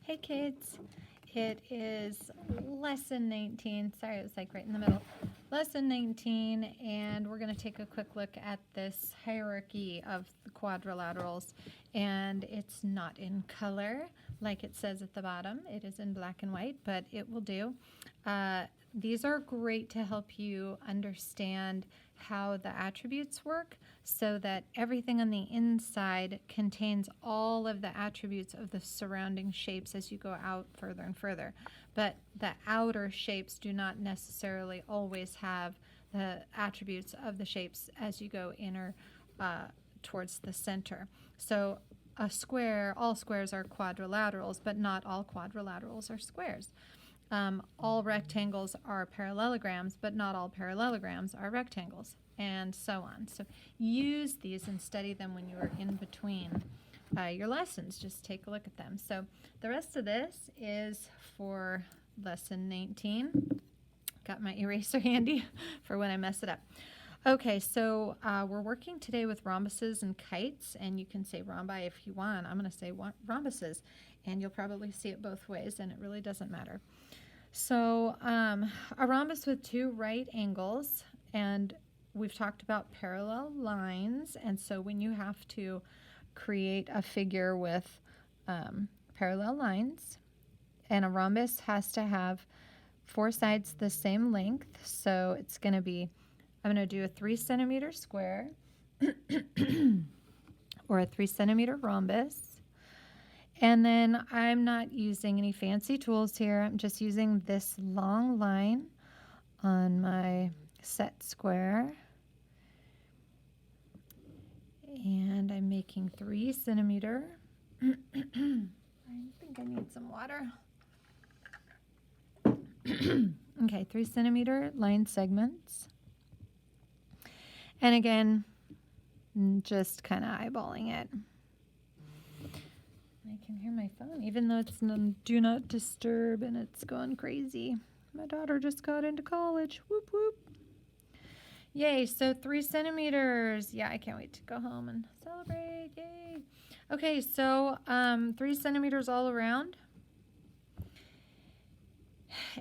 Hey kids, it is lesson 19. Sorry, it was like right in the middle. Lesson 19, and we're going to take a quick look at this hierarchy of the quadrilaterals. And it's not in color like it says at the bottom. It is in black and white, but it will do. These are great to help you understand how the attributes work so that everything on the inside contains all of the attributes of the surrounding shapes as you go out further and further. But the outer shapes do not necessarily always have the attributes of the shapes as you go inner towards the center. So a square, all squares are quadrilaterals, but not all quadrilaterals are squares. All rectangles are parallelograms, but not all parallelograms are rectangles, and so on. So use these and study them when you are in between your lessons. Just take a look at them. So the rest of this is for lesson 19. Got my eraser handy for when I mess it up. Okay, so we're working today with rhombuses and kites, and you can say rhombi if you want. I'm going to say rhombuses, and you'll probably see it both ways, and it really doesn't matter. So a rhombus with two right angles, and we've talked about parallel lines, and so when you have to create a figure with parallel lines, and a rhombus has to have four sides the same length, so it's going to be, I'm going to do a 3 centimeter square or a 3 centimeter rhombus. And then I'm not using any fancy tools here. I'm just using this long line on my set square. And I'm making 3 centimeter. I think I need some water. Okay, 3 centimeter line segments. And again, just kind of eyeballing it. I can hear my phone, even though it's on do not disturb and it's going crazy. My daughter just got into college. Whoop, whoop. Yay, so 3 centimeters. Yeah, I can't wait to go home and celebrate. Yay. Okay, so 3 centimeters all around.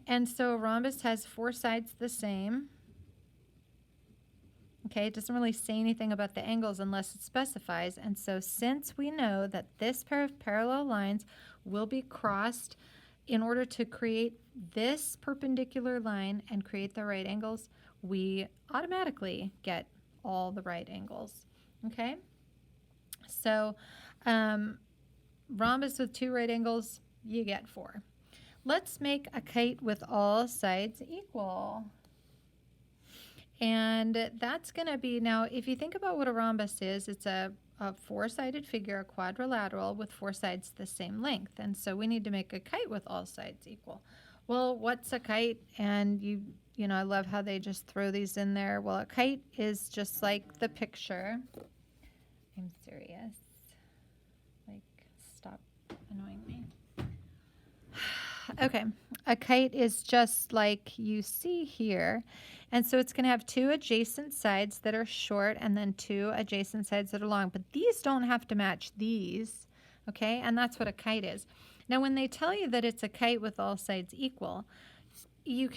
And so a rhombus has 4 sides the same. Okay, it doesn't really say anything about the angles unless it specifies. And so since we know that this pair of parallel lines will be crossed in order to create this perpendicular line and create the right angles, we automatically get all the right angles. Okay, so rhombus with 2 right angles, you get 4. Let's make a kite with all sides equal. And that's going to be, now if you think about what a rhombus is, it's a 4-sided figure, a quadrilateral with 4 sides the same length. And so we need to make a kite with all sides equal. Well, what's a kite? And you know, I love how they just throw these in there. Well, a kite is just like the picture. I'm serious. Like, stop annoying me. Okay, a kite is just like you see here. And so it's going to have 2 adjacent sides that are short and then 2 adjacent sides that are long. But these don't have to match these, okay? And that's what a kite is. Now, when they tell you that it's a kite with all sides equal, you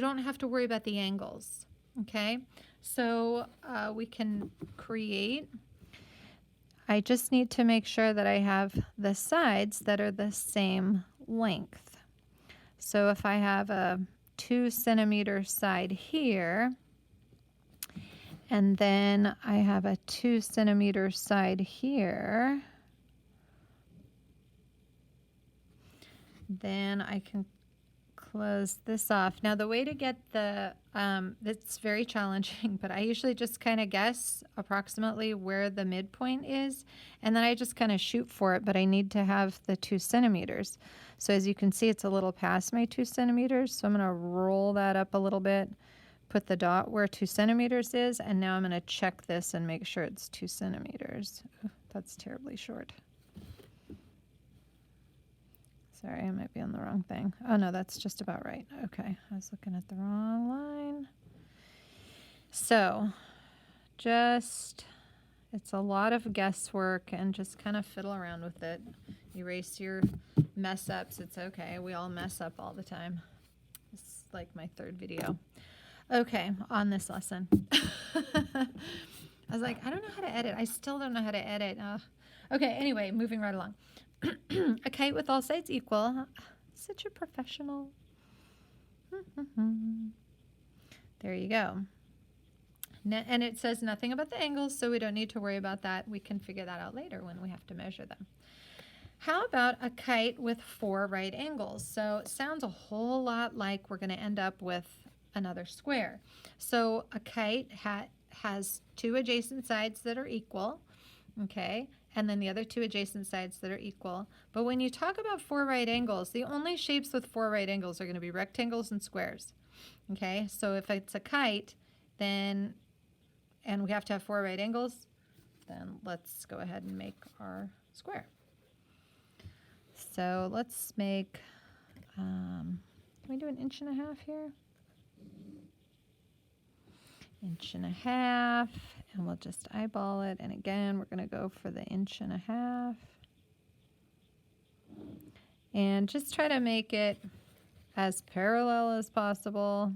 don't have to worry about the angles, okay? So we can create, I just need to make sure that I have the sides that are the same length. So if I have a 2 centimeter side here, and then I have a 2 centimeter side here, then I can close this off. Now the way to get the, it's very challenging, but I usually just kind of guess approximately where the midpoint is, and then I just kind of shoot for it, but I need to have the 2 centimeters. So as you can see, it's a little past my 2 centimeters, so I'm going to roll that up a little bit, put the dot where 2 centimeters is, and now I'm going to check this and make sure it's 2 centimeters. Ooh, that's terribly short. Sorry, I might be on the wrong thing. Oh, no, that's just about right. Okay, I was looking at the wrong line. So just It's a lot of guesswork and just kind of fiddle around with it. Erase your mess ups. It's okay. We all mess up all the time. It's like my third video. Okay, on this lesson. I was like, I don't know how to edit. I still don't know how to edit. Okay, anyway, moving right along. A kite with all sides equal. Such a professional. There you go. And it says nothing about the angles, so we don't need to worry about that. We can figure that out later when we have to measure them. How about a kite with 4 right angles? So it sounds a whole lot like we're going to end up with another square. So a kite has 2 adjacent sides that are equal, okay, and then the other 2 adjacent sides that are equal. But when you talk about 4 right angles, the only shapes with 4 right angles are going to be rectangles and squares, okay? So if it's a kite, then, and we have to have 4 right angles, then let's go ahead and make our square. So let's make, can we do 1.5 inches here? 1.5 inches, and we'll just eyeball it. And again, we're going to go for the 1.5 inches. And just try to make it as parallel as possible.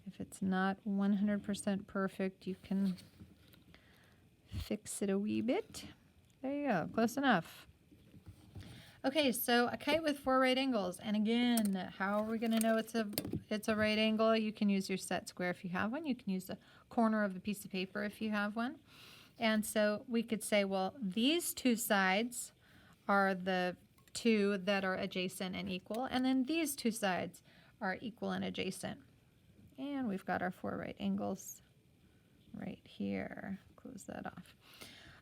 If it's not 100% perfect, you can fix it a wee bit. There you go, close enough. Okay, so a kite with 4 right angles, and again, how are we going to know it's a right angle? You can use your set square if you have one. You can use the corner of the piece of paper if you have one. And so we could say, well, these 2 sides are the 2 that are adjacent and equal, and then these 2 sides are equal and adjacent. And we've got our 4 right angles right here. Close that off.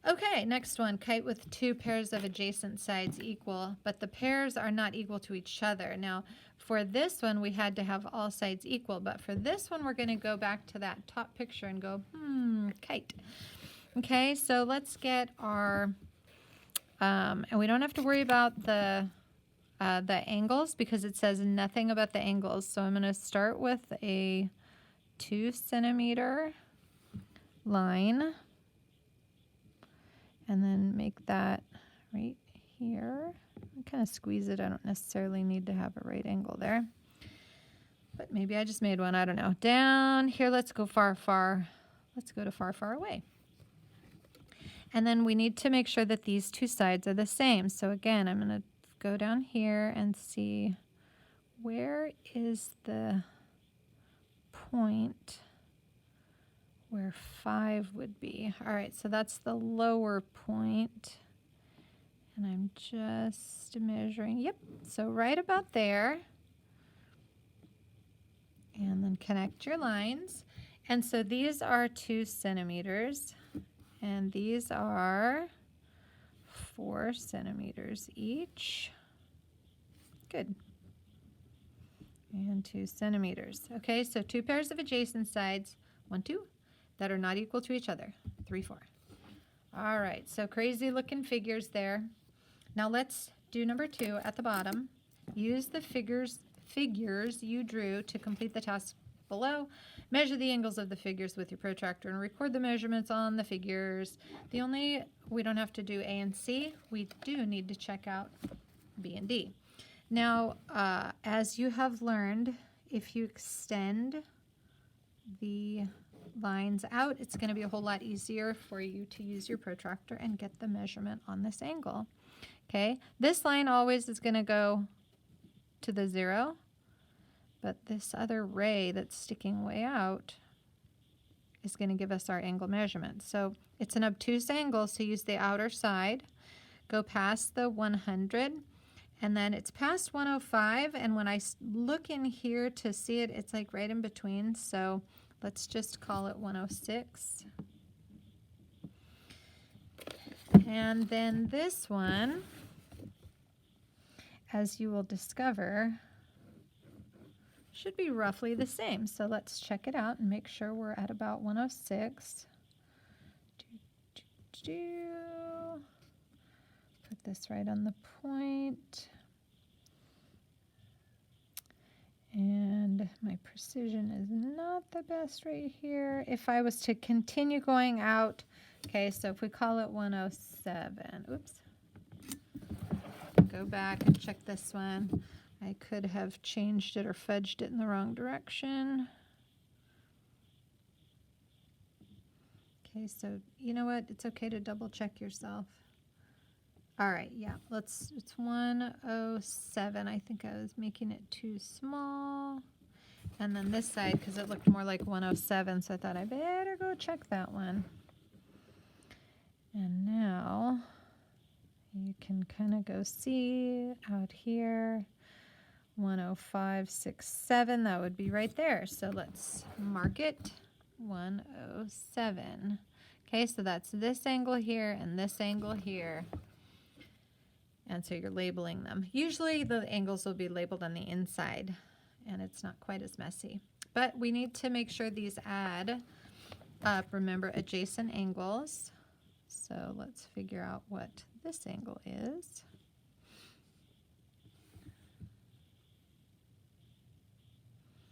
Okay, next one, kite with 2 pairs of adjacent sides equal, but the pairs are not equal to each other. Now, for this one, we had to have all sides equal, but for this one, we're going to go back to that top picture and go, kite. Okay, so let's get our, and we don't have to worry about the angles because it says nothing about the angles. So I'm going to start with a 2 centimeter line. And then make that right here. I kind of squeeze it. I don't necessarily need to have a right angle there. But maybe I just made one. I don't know. Down here, let's go far, far. Let's go to far, far away. And then we need to make sure that these 2 sides are the same. So again, I'm going to go down here and see where is the point where 5 would be. All right, so that's the lower point. And I'm just measuring, yep, so right about there. And then connect your lines. And so these are 2 centimeters, and these are 4 centimeters each. Good. And 2 centimeters. Okay, so 2 pairs of adjacent sides, 1, 2. That are not equal to each other. 3, 4. All right, so crazy looking figures there. Now let's do number 2 at the bottom. Use the figures you drew to complete the task below. Measure the angles of the figures with your protractor and record the measurements on the figures. We don't have to do A and C. We do need to check out B and D. Now, as you have learned, if you extend the lines out, it's going to be a whole lot easier for you to use your protractor and get the measurement on this angle. Okay, this line always is going to go to the 0, but this other ray that's sticking way out is going to give us our angle measurement. So it's an obtuse angle, so use the outer side, go past the 100, and then it's past 105, and when I look in here to see it, it's like right in between, so let's just call it 106. And then this one, as you will discover, should be roughly the same. So let's check it out and make sure we're at about 106. Put this right on the point. And And my precision is not the best right here. If I was to continue going out, okay, so if we call it 107, oops. Go back and check this one. I could have changed it or fudged it in the wrong direction. Okay, so you know what? It's okay to double check yourself. All right, yeah, it's 107. I think I was making it too small. And then this side, because it looked more like 107, so I thought I better go check that one. And now you can kind of go see out here, 105.67, that would be right there. So let's mark it 107. Okay, so that's this angle here and this angle here. And so you're labeling them. Usually the angles will be labeled on the inside and it's not quite as messy. But we need to make sure these add up. Remember, adjacent angles. So let's figure out what this angle is.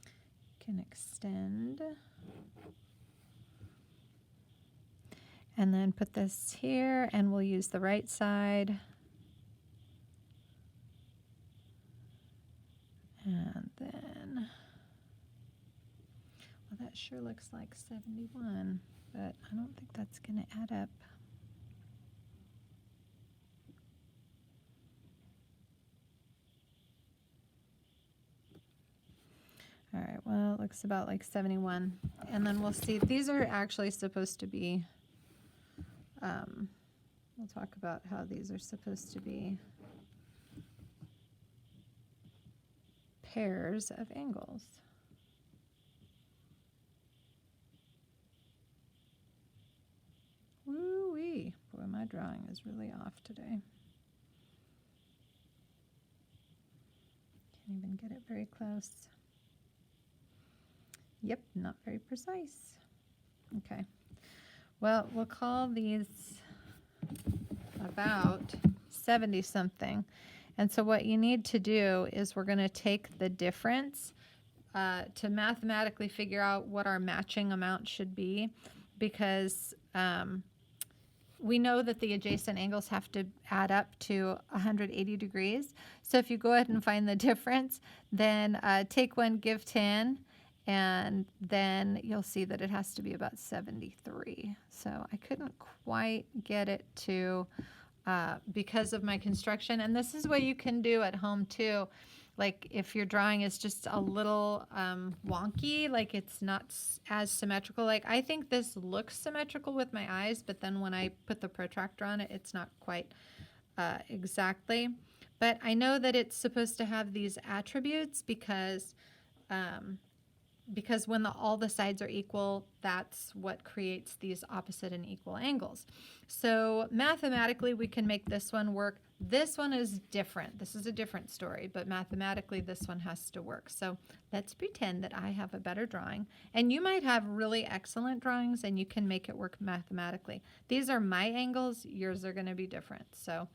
You can extend. And then put this here, and we'll use the right side. And then, well, that sure looks like 71, but I don't think that's going to add up. All right, well, it looks about like 71. And then we'll see, these are actually supposed to be, we'll talk about how these are supposed to be pairs of angles. Woo-wee. Boy, my drawing is really off today. Can't even get it very close. Yep, not very precise. Okay. Well, we'll call these about 70 something. And so what you need to do is we're going to take the difference to mathematically figure out what our matching amount should be, because we know that the adjacent angles have to add up to 180 degrees. So if you go ahead and find the difference, then take one, give 10, and then you'll see that it has to be about 73. So I couldn't quite get it to, because of my construction. And this is what you can do at home too. Like if your drawing is just a little wonky, like it's not as symmetrical. Like I think this looks symmetrical with my eyes, but then when I put the protractor on it, it's not quite exactly. But I know that it's supposed to have these attributes because when all the sides are equal, that's what creates these opposite and equal angles. So mathematically, we can make this one work. This one is different. This is a different story, but mathematically, this one has to work. So let's pretend that I have a better drawing. And you might have really excellent drawings, and you can make it work mathematically. These are my angles. Yours are going to be different. So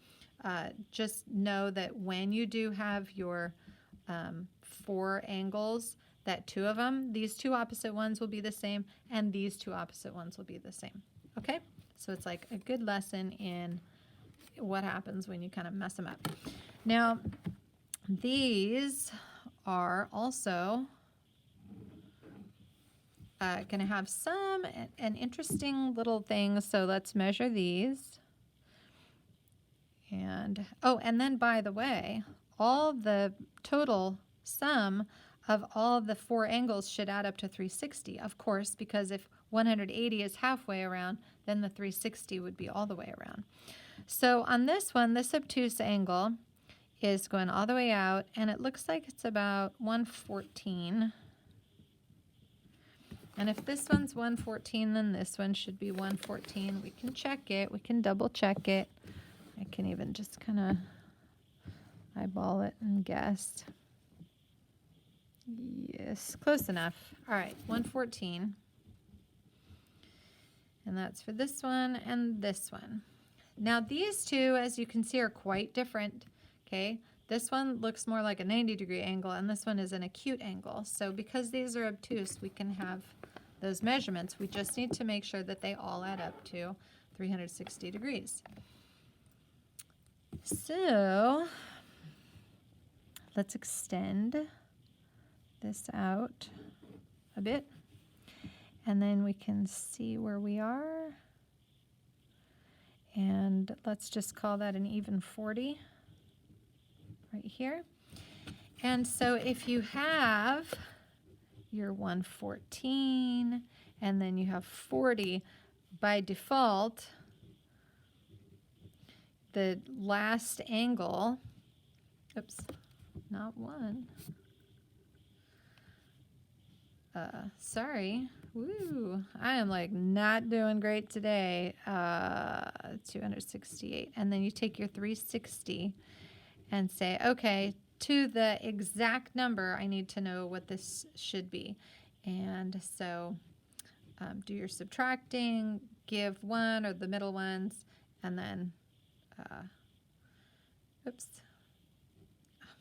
just know that when you do have your 4 angles, that 2 of them, these 2 opposite ones will be the same, and these 2 opposite ones will be the same. Okay? So it's like a good lesson in what happens when you kind of mess them up. Now, these are also going to have an interesting little thing. So let's measure these. And, oh, and then by the way, all the total sum of all of the 4 angles should add up to 360, of course, because if 180 is halfway around, then the 360 would be all the way around. So on this one, this obtuse angle is going all the way out, and it looks like it's about 114. And if this one's 114, then this one should be 114. We can check it. We can double check it. I can even just kind of eyeball it and guess. Yes, close enough. All right, 114. And that's for this one and this one. Now these two, as you can see, are quite different. Okay, This one looks more like a 90-degree angle, and this one is an acute angle. So because these are obtuse, we can have those measurements. We just need to make sure that they all add up to 360 degrees. So let's extend this out a bit, and then we can see where we are. And let's just call that an even 40 right here. And so if you have your 114 and then you have 40, by default, the last angle, oops, not one. Sorry. Woo, I am like not doing great today. 268. And then you take your 360 and say, okay, to the exact number, I need to know what this should be. And so do your subtracting, give one or the middle ones, and then, oops.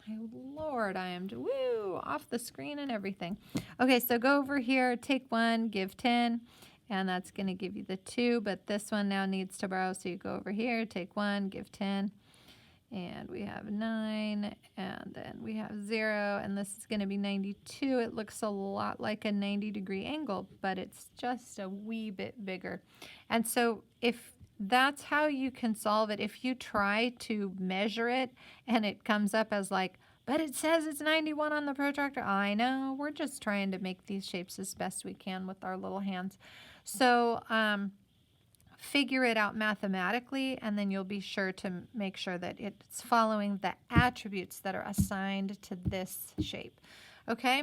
My Lord, I am, woo, off the screen and everything. Okay, so go over here, take one, give 10, and that's going to give you the 2, but this one now needs to borrow, so you go over here, take one, give 10, and we have 9, and then we have 0, and this is going to be 92. It looks a lot like a 90-degree angle, but it's just a wee bit bigger. And so if that's how you can solve it. If you try to measure it and it comes up as like, but it says it's 91 on the protractor. I know, we're just trying to make these shapes as best we can with our little hands. So figure it out mathematically, and then you'll be sure to make sure that it's following the attributes that are assigned to this shape. Okay,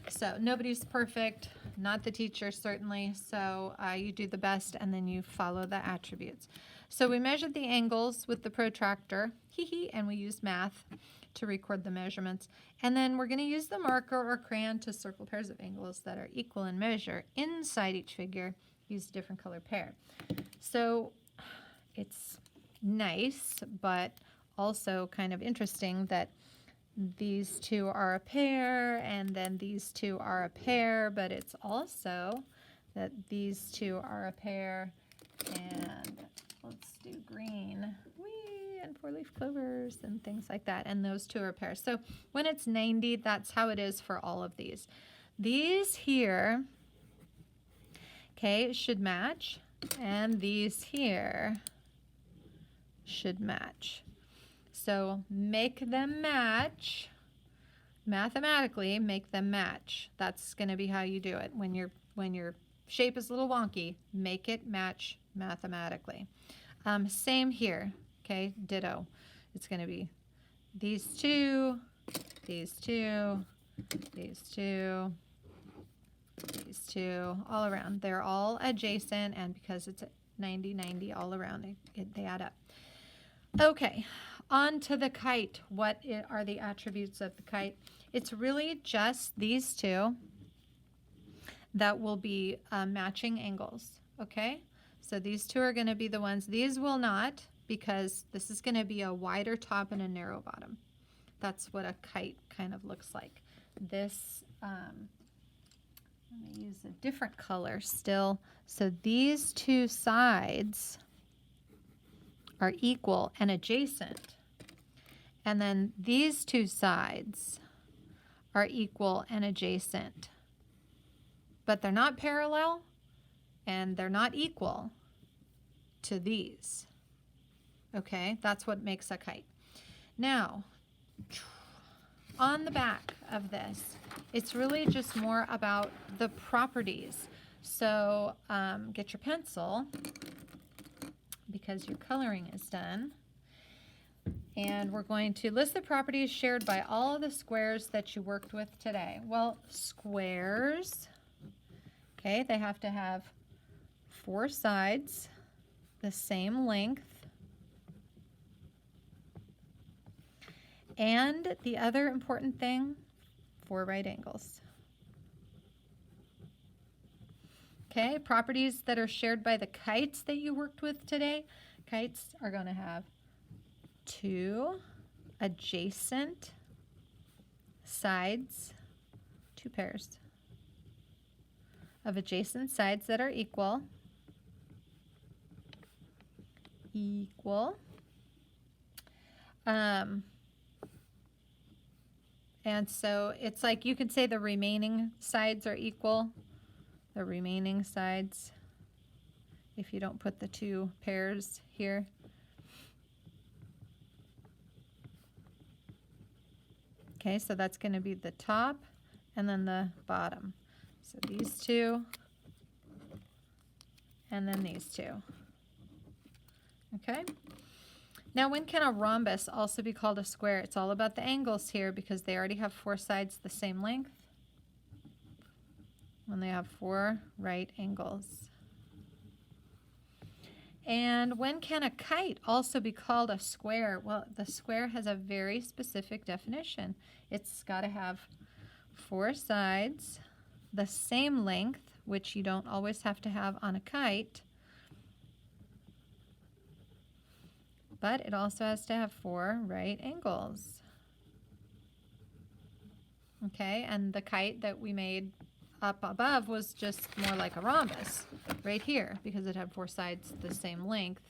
so nobody's perfect, not the teacher certainly, so you do the best and then you follow the attributes. So we measured the angles with the protractor, and we used math to record the measurements. And then we're going to use the marker or crayon to circle pairs of angles that are equal in measure. Inside each figure, use a different color pair. So it's nice, but also kind of interesting that these two are a pair, and then these two are a pair, but it's also that these two are a pair, and let's do green, whee, and 4-leaf clovers and things like that, and those two are a pair. So when it's 90, that's how it is for all of these. These here, okay, should match, and these here should match. So make them match, mathematically make them match. That's going to be how you do it. When your shape is a little wonky, make it match mathematically. Same here, okay, ditto. It's going to be these two, these two, these two, these two, all around. They're all adjacent, and because it's 90, 90 all around, they add up. Okay. On to the kite. What are the attributes of the kite? It's really just these two that will be matching angles, okay? So these two are going to be the ones. These will not, because this is going to be a wider top and a narrow bottom. That's what a kite kind of looks like. This, I'm going to use a different color still. So these two sides are equal and adjacent. And then these two sides are equal and adjacent. But they're not parallel, and they're not equal to these. Okay, that's what makes a kite. Now, on the back of this, it's really just more about the properties. So get your pencil, because your coloring is done. And we're going to list the properties shared by all of the squares that you worked with today. Well, squares, okay, they have to have 4 sides, the same length. And the other important thing, 4 right angles. Okay, properties that are shared by the kites that you worked with today. Kites are going to have 2 adjacent sides, 2 pairs of adjacent sides that are equal. And so it's like you could say the remaining sides are equal. The remaining sides, if you don't put the 2 pairs here. Okay, so that's going to be the top and then the bottom. So these 2 and then these 2. Okay. Now, when can a rhombus also be called a square? It's all about the angles here because they already have 4 sides the same length. When they have 4 right angles. And when can a kite also be called a square? Well, the square has a very specific definition. It's got to have 4 sides, the same length, which you don't always have to have on a kite. But it also has to have 4 right angles. Okay, and the kite that we made up above was just more like a rhombus right here because it had 4 sides the same length,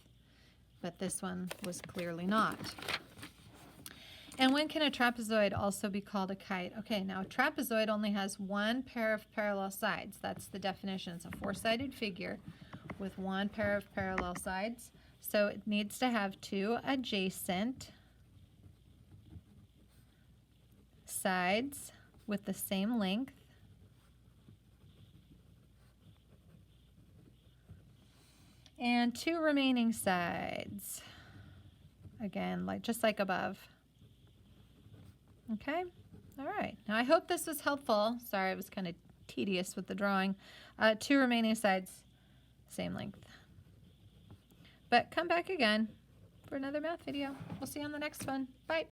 but this one was clearly not. And when can a trapezoid also be called a kite? Okay, now a trapezoid only has 1 pair of parallel sides. That's the definition. It's a 4-sided figure with 1 pair of parallel sides. So it needs to have 2 adjacent sides with the same length. And 2 remaining sides. Again, just like above. Okay, all right. Now I hope this was helpful. Sorry, it was kind of tedious with the drawing. 2 remaining sides, same length. But come back again for another math video. We'll see you on the next one. Bye.